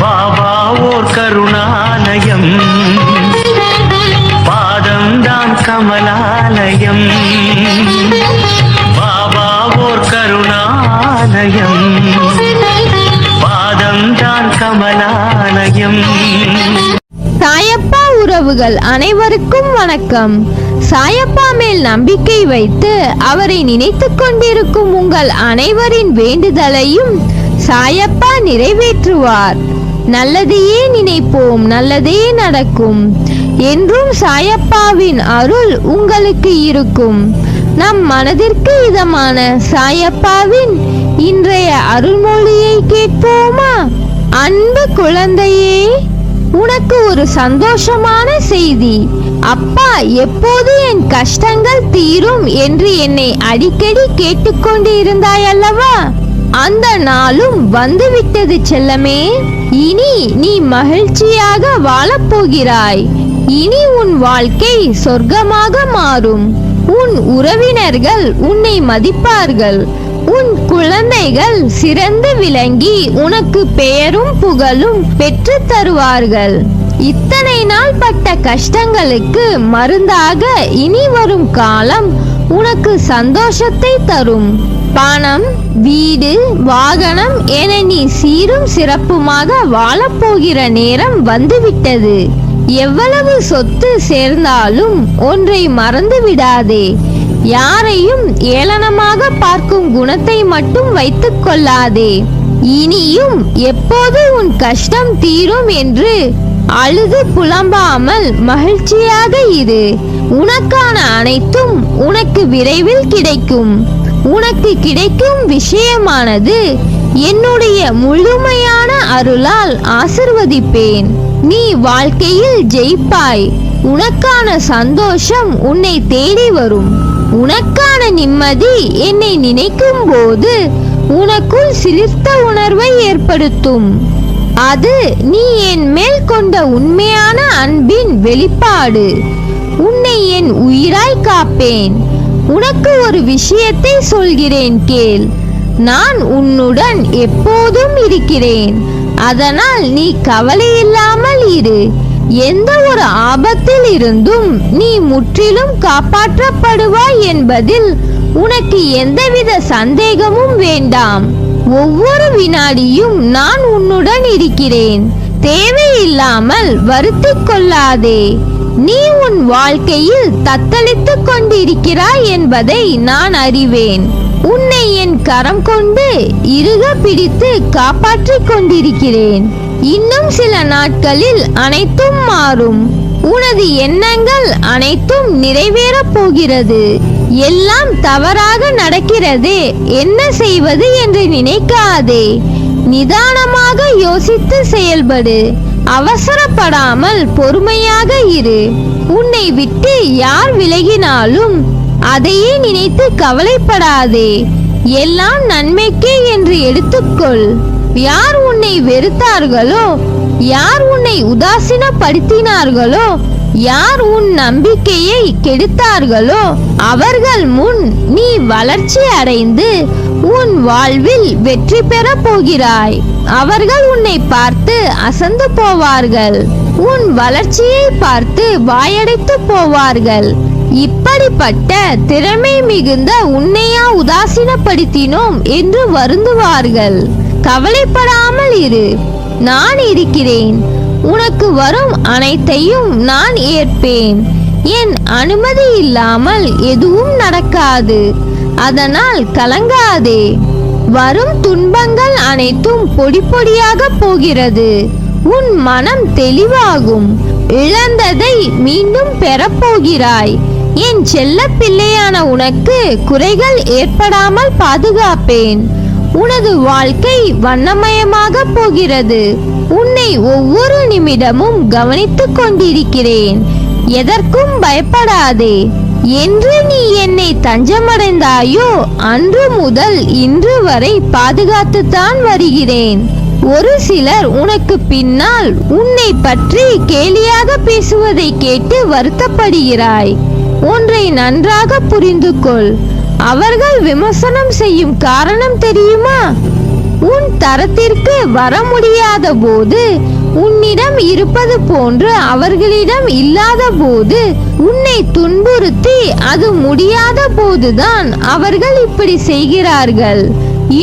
பாபா ஓர் கருணாலயம், பாதம்தான் கமலாலயம். பாபா ஓர் கருணாலயம், பாதம்தான் கமலாலயம். சாயப்பா உறவுகள் அனைவருக்கும் வணக்கம். சாயப்பா மேல் நம்பிக்கை வைத்து அவரை நினைத்துக் கொண்டிருக்கும் உங்கள் அனைவரின் வேண்டுதலையும் சாயப்பா நிறைவேற்றுவார். நல்லதையே நினைப்போம், நல்லதே நடக்கும் என்றும் சாயப்பாவின் அருள் உங்களுக்கு இருக்கும். நம் மனதிற்கு இதமான சாயப்பாவின் இன்றைய அருள்மொழியை கேட்போமா? அன்பு குழந்தையே, உனக்கு ஒரு சந்தோஷமான செய்தி. அப்பா எப்போது என் கஷ்டங்கள் தீரும் என்று என்னை அடிக்கடி கேட்டுக்கொண்டு இருந்தாய் அல்லவா? அந்த நாளும் வந்துவிட்டது செல்லமே. இனி நீ மகிழ்ச்சியாக வாழப்போகிறாய். இனி உன் வாழ்க்கை சொர்க்கமாக மாறும். உன் உறவினர்கள் உன்னை மதிப்பார்கள். உன் குழந்தைகள் சிறந்து விளங்கி உனக்கு பெயரும் புகழும் பெற்று தருவார்கள். இத்தனை நாள் பட்ட கஷ்டங்களுக்கு மருந்தாக இனி வரும் காலம் உனக்கு சந்தோஷத்தை தரும். பணம், வீடு, வாகனம் என நீ சீரும் சிறப்புமாக வாழப்போகிற நேரம் வந்துவிட்டது. எவ்வளவு சொத்து சேர்ந்தாலும் ஒன்றை மறந்து விடாதே. யாரையும் ஏளனமாக பார்க்கும் குணத்தை மட்டும் வைத்துக் கொள்ளாதே. இனியும் எப்போது உன் கஷ்டம் தீரும் என்று அழுது புலம்பாமல் மகிழ்ச்சியாக இரு. உனக்கான அனைத்தும் உனக்கு விரைவில் கிடைக்கும். உனக்கு கிடைக்கும் விஷயமானது என்னுடைய முழுமையான அருளால் ஆசிர்வதிப்பேன். நீ வாழ்க்கையில் ஜெயிப்பாய். உனக்கான சந்தோஷம் உன்னை தேடி வரும். உனக்கான நிம்மதி என்னை நினைக்கும் போது உனக்குள் சிலிர்த்த உணர்வை ஏற்படுத்தும். அது நீ என் மேல் கொண்ட உண்மையான அன்பின் வெளிப்பாடு. உன்னை என் உயிராய் காப்பேன். உனக்கு ஒரு விஷயத்தை சொல்கிறேன், கேள். நான் உன்னுடன் எப்போதும் இருக்கிறேன். அதனால் நீ கவலை இல்லாமல் இரு. எந்த ஒரு ஆபத்தில் இருந்தும் நீ முற்றிலும் காப்பாற்றப்படுவாய் என்பதில் உனக்கு எந்தவித சந்தேகமும் வேண்டாம். ஒவ்வொரு வினாடியும் நான் உன்னுடன் இருக்கிறேன். தேவையில்லாமல் வருத்திக் கொள்ளாதே. நீ உன் வாழ்க்கையில் தத்தளித்துக் கொண்டிருக்கிறாய் என்பதை நான் அறிவேன். உன்னை என் கரம் கொண்டு இறுக பிடித்து காப்பாற்றிக் கொண்டிருக்கிறேன். இன்னும் சில நாட்களில் அனைத்தும் மாறும். உனது எண்ணங்கள் அனைத்தும் நிறைவேறப் போகிறது. எல்லாம் தவறாக நடக்கிறதே, என்ன செய்வது என்று நினைக்காதே. நிதானமாக யோசித்து செயல்படு. அவசரப்படாமல் பொறுமையாக இரு. உன்னை விட்டு யார் விலகினாலும் அதையே நினைத்து கவலைப்படாதே. எல்லாம் நன்மைக்கே என்று எடுத்துக்கொள். யார் உன்னை வெறுத்தார்களோ, யார் உன்னை உதாசீனப்படுத்தினார்களோ, யார் உன் நம்பிக்கையை கெடுத்தார்களோ அவர்கள் முன் நீ வளர்ச்சி அடைந்து உன் வாழ்வில் வெற்றி பெற போகிறாய். அவர்கள் உன்னை பார்த்து அசந்து போவார்கள். உன் வளர்ச்சியை பார்த்து வாயடைத்து போவார்கள். இப்படிப்பட்ட திறமை மிகுந்த உன்னையா உதாசீனப்படுத்தினோம் என்று வருந்துவார்கள். கவலைப்படாமல் இரு. நான் இருக்கிறேன். உனக்கு வரும் அனைத்தையும் நான் ஏற்பேன். என் அனுமதி இல்லாமல் எதுவும் நடக்காது. அதனால் கலங்காதே. வரும் துன்பங்கள் அனைத்தும் பொடி பொடியாக போகிறது. உன் மனம் தெளிவாகும். இழந்ததை மீண்டும் பெறப்போகிறாய். என் செல்ல பிள்ளையான உனக்கு குறைகள் ஏற்படாமல் பாதுகாப்பேன். உனது வாழ்க்கை வண்ணமயமாக போகிறது. உன்னை ஒவ்வொரு நிமிடமும் கவனித்துக் கொண்டிருக்கிறேன். எதற்கும் பயப்படாதே. என்று நீ என்னை தஞ்சமடைந்தாயோ அன்று முதல் இன்று வரை பாதுகாத்துத்தான் வருகிறேன். ஒரு சிலர் உனக்கு பின்னால் உன்னை பற்றி கேலியாக பேசுவதை கேட்டு வருத்தப்படுகிறாய். ஒன்றை நன்றாக புரிந்து கொள். அவர்கள் விமர்சனம் செய்யும் காரணம் தெரியுமா? உன் தரத்திற்கு வர முடியாத போது, உன்னிடம் இருப்பது போன்று அவர்களிடம் இல்லாத போது, உன்னை துன்புறுத்தி அது முடியாத போதுதான் அவர்கள் இப்படி செய்கிறார்கள்.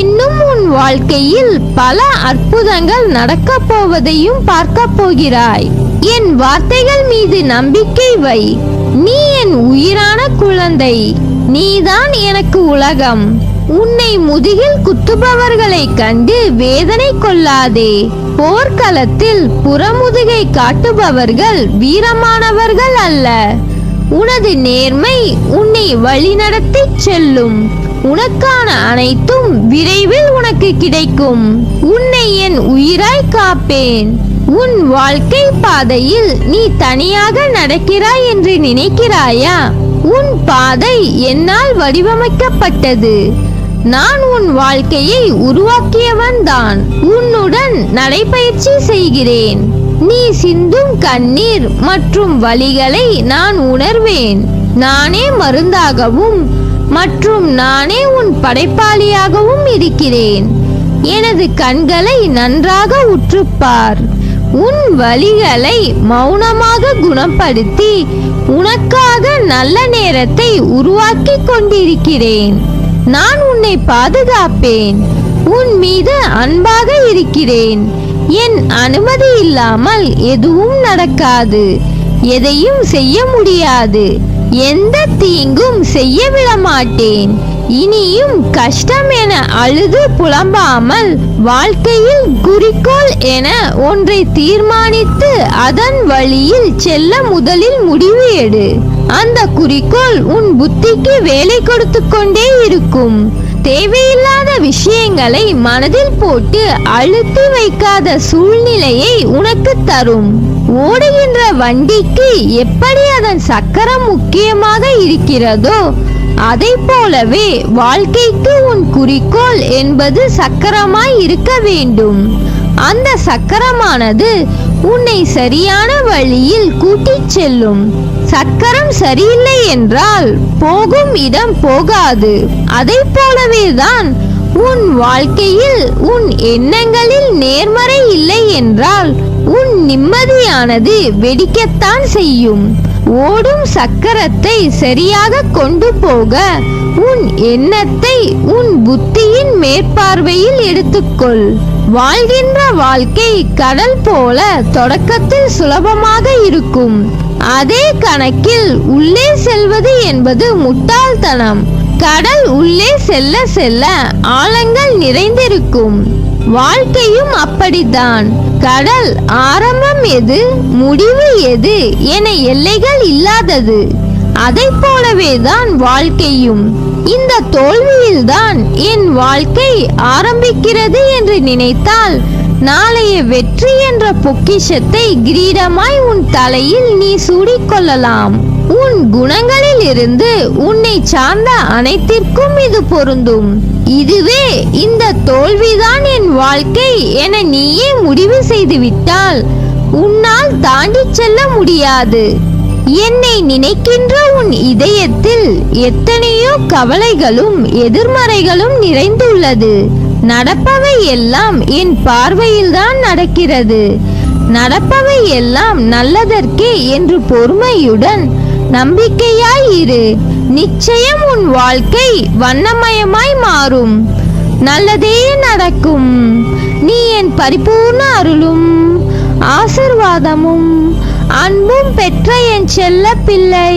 இன்னும் உன் வாழ்க்கையில் பல அற்புதங்கள் நடக்கப் போவதையும் பார்க்க போகிறாய். என் வார்த்தைகள் மீது நம்பிக்கை வை. நீ என் உயிரான குழந்தை. நீதான் எனக்கு உலகம். உன்னை முதுகில் குத்துபவர்களை கண்டு வேதனை கொள்ளாதே. போர்க்களத்தில் புறமுதுகை காட்டுபவர்கள் வீரமானவர்கள் அல்ல. உனது நேர்மை உன்னை வழிநடத்தி செல்லும். உனக்கான அனைத்தும் விரைவில் உனக்கு கிடைக்கும். உன்னை என் உயிராய் காப்பேன். உன் வாழ்க்கை பாதையில் நீ தனியாக நடக்கிறாய் என்று நினைக்கிறாயா? உன் பாதை என்னால் வடிவமைக்கப்பட்டது. நான் உன் வாழ்க்கையை உருவாக்கியவன் தான். உன்னுடன் நடைபயிற்சி செய்கிறேன். நீ சிந்தும் கண்ணீர் மற்றும் வலிகளை நான் உணர்வேன். நானே மருந்தாகவும் மற்றும் நானே உன் படைப்பாளியாகவும் இருக்கிறேன். எனது கண்களை நன்றாக உற்றுப்பார். உன் வலிகளை மௌனமாக குணப்படுத்தி உனக்காக நல்ல நேரத்தை உருவாக்கி கொண்டிருக்கிறேன். நான் உன்னை பாதுகாப்பேன். உன் மீது அன்பாக இருக்கிறேன். என் அனுமதி இல்லாமல் எதுவும் நடக்காது. எதையும் செய்ய முடியாது. எந்த தீங்கும் செய்ய விட மாட்டேன். இனியும் கஷ்டம் என அழுது புலம்பாமல் வாழ்க்கையில் குறிக்கோள் என ஒன்றை தீர்மானித்து அதன் வழியில் செல்ல முதலில் முடிவு எடு. அந்த குறிக்கோள் உன் புத்திக்கு வேலை கொடுத்து கொண்டே இருக்கும். தேவையில்லாத விஷயங்களை மனதில் போட்டு அழுத்தி வைக்காத சூழ்நிலையை உனக்கு தரும். ஓடுகின்ற வண்டிக்கு எப்படி அதன் சக்கரம் முக்கியமாக இருக்கிறதோ, அதை போலவே வாழ்க்கைக்கு உன் குறிக்கோள் என்பது சக்கரமாய் இருக்க வேண்டும். அந்த சக்கரமானது உன்னை சரியான வழியில் கூட்டிச் செல்லும். சக்கரம் சரியில்லை என்றால் போகும் இடம் போகாது. அதை போலவே தான் உன் வாழ்க்கையில் உன் எண்ணங்களில் நேர்மறை இல்லை என்றால் உன் நிம்மதியானது வெடிக்கத்தான் செய்யும். ஓடும் சக்கரத்தை சரியாக கொண்டு போக உன் எண்ணத்தை உன் புத்தியின் மேற்பார்வையில் எடுத்துக்கொள். வாழ்கின்ற வாழ்க்கை கடல் போல தொடக்கத்தில் சுலபமாக இருக்கும். அதே கணக்கில் உள்ளே செல்வது என்பது முட்டாள்தனம். கடல் உள்ளே செல்ல செல்ல ஆழங்கள் நிறைந்திருக்கும். வாழ்க்கையும் அப்படித்தான். கடல் ஆரம்பம் எது, முடிவு எது என எல்லைகள் இல்லாதது. அதை போலவே தான் வாழ்க்கையும். இந்த தோல்வியில்தான் என் வாழ்க்கை ஆரம்பிக்கிறது என்று நினைத்தால் நாளைய வெற்றி என்ற பொக்கிஷத்தை கிரீடமாய் உன் தலையில் நீ சூடிக்கொள்ளலாம். உன் குணங்களில் இருந்து உன்னை சார்ந்த அனைத்திற்கும் இது பொருந்தும். இதுவே இந்த தோல்விதான் என் வாழ்க்கை என நீயே முடிவு செய்துவிட்டால் உன்னால் தாண்டி செல்ல முடியாது. என்னை நினைக்கின்ற உன் இதயத்தில் எத்தனையோ கவலைகளும் எதிர்மறைகளும் நிறைந்துள்ளது. நடப்பவை எல்லாம் என் பார்வையில்தான் நடக்கிறது. நடப்பவை எல்லாம் நல்லதற்கே என்று பொறுமையுடன் நம்பிக்கையாய் இரு. நிச்சயம் உன் வாழ்க்கை வண்ணமயமாய் மாறும். நல்லதே நடக்கும். நீ என் பரிபூர்ண அருளும் ஆசிர்வாதமும் அன்பும் பெற்ற என் செல்ல பிள்ளை.